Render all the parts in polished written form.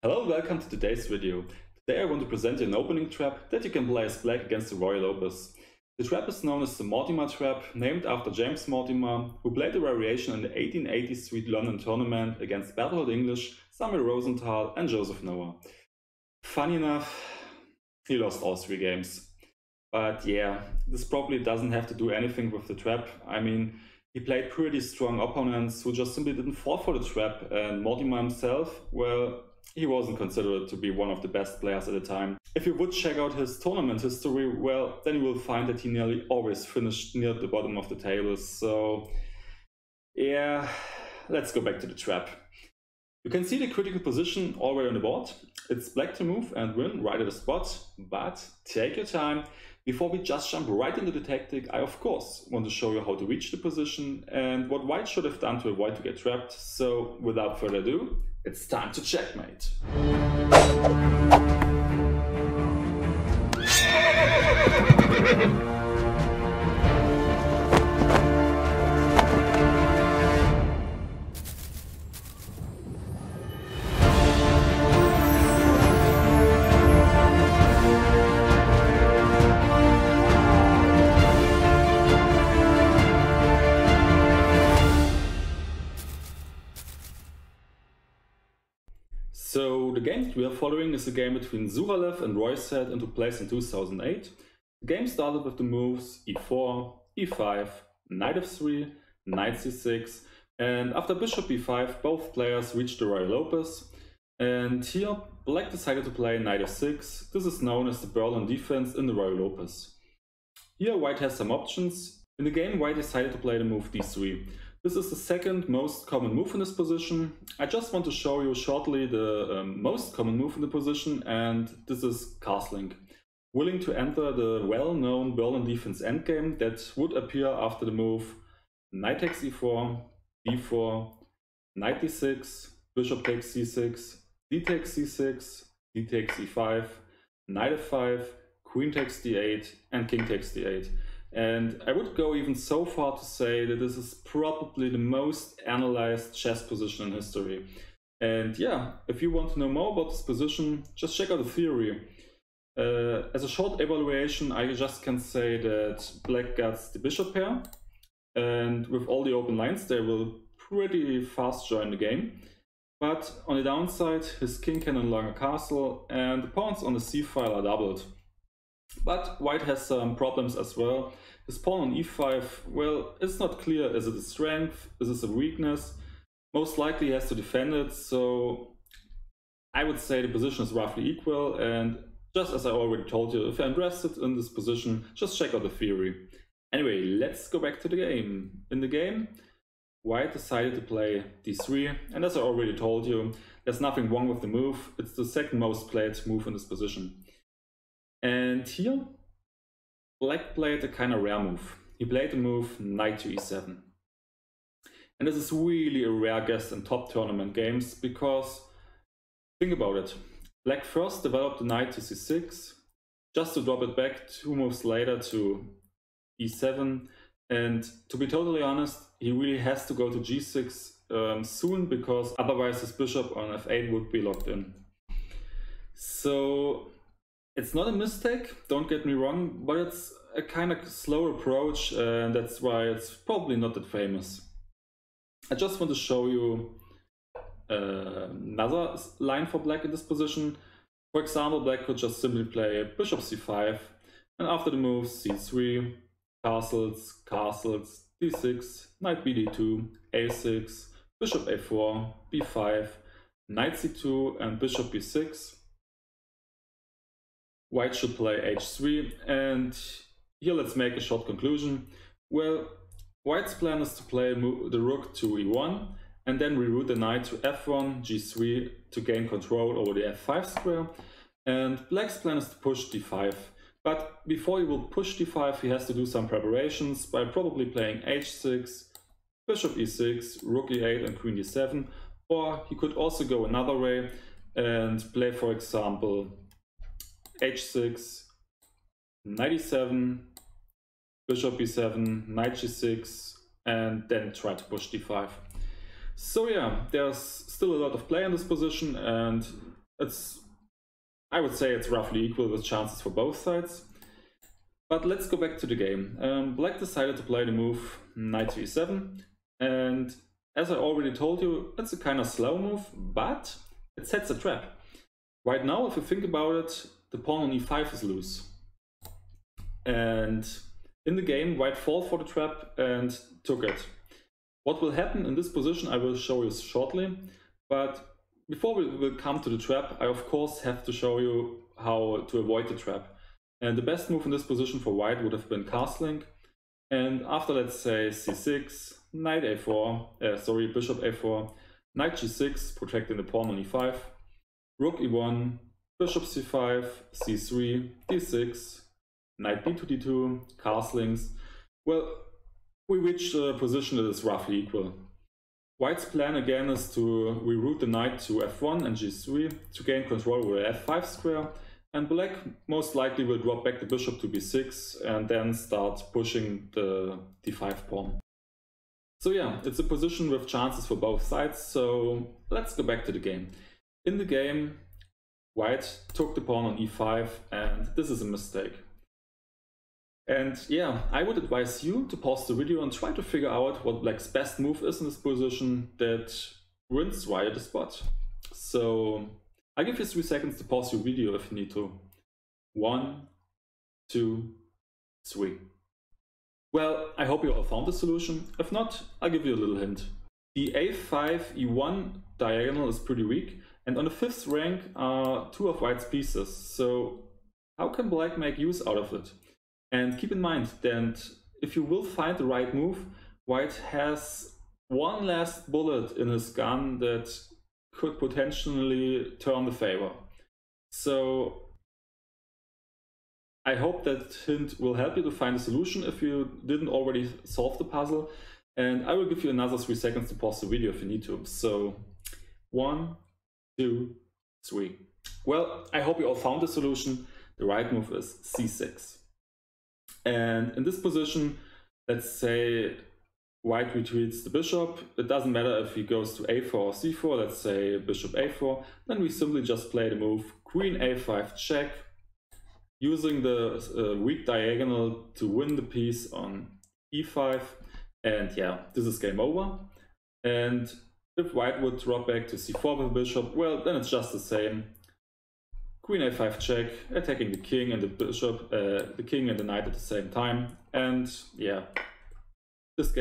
Hello, welcome to today's video. Today I want to present you an opening trap that you can play as black against the Ruy Lopez. The trap is known as the Mortimer Trap, named after James Mortimer, who played the variation in the 1883 London tournament against Berthold Englisch, Samuel Rosenthal and Josef Noa. Funny enough, he lost all 3 games. But yeah, this probably doesn't have to do anything with the trap. I mean, he played pretty strong opponents who just simply didn't fall for the trap, and Mortimer himself, well, he wasn't considered to be one of the best players at the time. If you would check out his tournament history, well, then you will find that he nearly always finished near the bottom of the table. So yeah, let's go back to the trap. You can see the critical position already on the board. It's black to move and win right at the spot, but take your time. Before we just jump right into the tactic, I of course want to show you how to reach the position and what white should have done to avoid to get trapped. So without further ado, it's time to checkmate. So the game we are following is a game between Zuralev and Roy set into place in 2008. The game started with the moves e4, e5, knight f3, knight c6, and after bishop b5 both players reached the Ruy Lopez. And here black decided to play knight f6. This is known as the Berlin defense in the Ruy Lopez. Here white has some options. In the game white decided to play the move d3. This is the second most common move in this position. I just want to show you shortly the most common move in the position, and this is castling. Willing to enter the well-known Berlin defense endgame that would appear after the move knight takes e4, b4, knight d6, bishop takes c6, d takes c6, d takes e5, knight f5, queen takes d8, and king takes d8. And I would go even so far to say that this is probably the most analyzed chess position in history. And yeah, if you want to know more about this position, just check out the theory. As a short evaluation, I just can say that black gets the bishop pair, and with all the open lines they will pretty fast join the game. But on the downside, his king can no longer castle, and the pawns on the c file are doubled. But white has some problems as well. His pawn on e5, well, it's not clear, is it a strength, is it a weakness? Most likely he has to defend it, so I would say the position is roughly equal, and just as I already told you, if you're interested in this position, just check out the theory. Anyway, let's go back to the game. In the game, white decided to play d3, and as I already told you, there's nothing wrong with the move. It's the second most played move in this position. And here, black played a kind of rare move. He played the move knight to e7. And this is really a rare guest in top tournament games because, think about it, black first developed the knight to c6, just to drop it back 2 moves later to e7. And to be totally honest, he really has to go to g6 soon, because otherwise his bishop on f8 would be locked in. So it's not a mistake, don't get me wrong, but it's a kind of slow approach, and that's why it's probably not that famous. I just want to show you another line for black in this position. For example, black could just simply play bishop c5, and after the moves c3, castles, castles, d6, knight bd2, a6, bishop a4, b5, knight c2, and bishop b6. White should play h3, and here let's make a short conclusion. Well, white's plan is to play the rook to e1 and then reroute the knight to f1, g3 to gain control over the f5 square, and black's plan is to push d5. But before he will push d5, he has to do some preparations by probably playing h6, bishop e6, rook e8 and queen d7, or he could also go another way and play, for example, h6, knight e7, bishop b7, knight g6, and then try to push d5. So yeah, there's still a lot of play in this position, and I would say it's roughly equal with chances for both sides. But let's go back to the game. Black decided to play the move knight to e7, and as I already told you, it's a kind of slow move, but it sets a trap. Right now, if you think about it, the pawn on e5 is loose. And in the game, white fell for the trap and took it. What will happen in this position I will show you shortly, but before we will come to the trap, I of course have to show you how to avoid the trap. And the best move in this position for white would have been castling. And after, let's say, c6, knight a4, bishop a4, knight g6, protecting the pawn on e5, rook e1, bishop c5, c3, d6, knight b to d2, castlings. Well, we reached a position that is roughly equal. White's plan again is to reroute the knight to f1 and g3 to gain control over the f5 square, and black most likely will drop back the bishop to b6 and then start pushing the d5 pawn. So yeah, it's a position with chances for both sides, so let's go back to the game. In the game, white took the pawn on e5, and this is a mistake. And yeah, I would advise you to pause the video and try to figure out what black's best move is in this position that wins white the spot. So I'll give you 3 seconds to pause your video if you need to. 1, 2, 3. Well, I hope you all found the solution. If not, I'll give you a little hint. The a5 e1 diagonal is pretty weak, and on the 5th rank are 2 of white's pieces. So how can black make use out of it? And keep in mind that if you will find the right move, white has one last bullet in his gun that could potentially turn the favor. So I hope that hint will help you to find a solution if you didn't already solve the puzzle. And I will give you another 3 seconds to pause the video if you need to. So 1, 2, 3. Well, I hope you all found the solution. The right move is c6. And in this position, let's say white retreats the bishop. It doesn't matter if he goes to a4 or c4, let's say bishop a4. Then we simply just play the move queen a5 check, using the weak diagonal to win the piece on e5. And yeah, this is game over. And if white would drop back to c4 with the bishop, well, then it's just the same. Queen a5 check, attacking the king and the bishop, the king and the knight at the same time. And yeah, this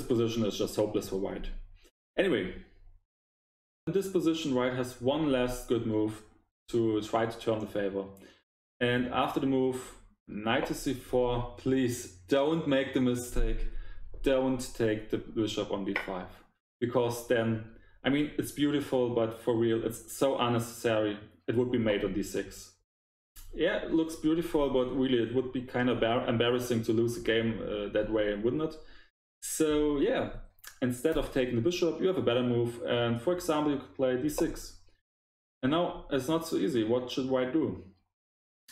position is just hopeless for white. Anyway, in this position, white has one last good move to try to turn the favor. And after the move, knight to c4, please don't make the mistake. Don't take the bishop on b5. Because then, I mean, it's beautiful, but for real, it's so unnecessary. It would be made on d6. Yeah, it looks beautiful, but really it would be kind of embarrassing to lose a game that way, wouldn't it? So yeah, instead of taking the bishop, you have a better move. And for example, you could play d6. And now it's not so easy. What should white do?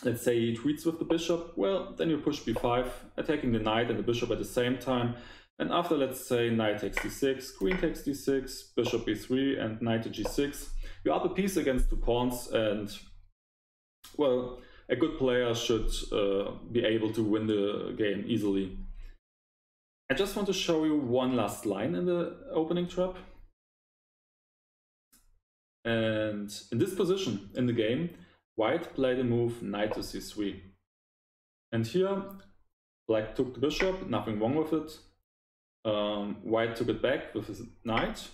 Let's say he retreats with the bishop. Well, then you push b5, attacking the knight and the bishop at the same time. And after, let's say, knight takes d6, queen takes d6, bishop b3, and knight to g6, you're up a piece against 2 pawns, and, well, a good player should be able to win the game easily. I just want to show you one last line in the opening trap. And in this position in the game, white played a move knight to c3. And here, black took the bishop, nothing wrong with it. White took it back with his knight.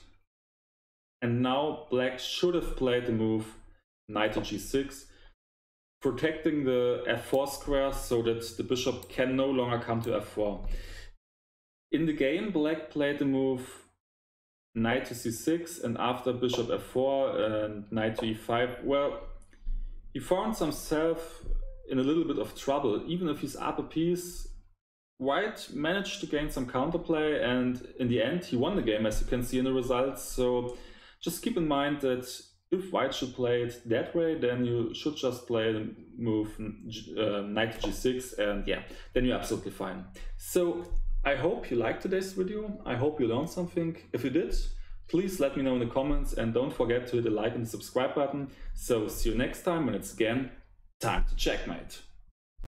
And now black should have played the move knight to g6, protecting the f4 square so that the bishop can no longer come to f4. In the game, black played the move knight to c6, and after bishop f4 and knight to e5, well, he found himself in a little bit of trouble. Even if he's up a piece, white managed to gain some counterplay, and in the end he won the game, as you can see in the results. So just keep in mind that if white should play it that way, then you should just play the move knight to g6, and yeah, then you're absolutely fine. So I hope you liked today's video. I hope you learned something. If you did, Please let me know in the comments and don't forget to hit the like and the subscribe button. So see you next time when it's again time to checkmate.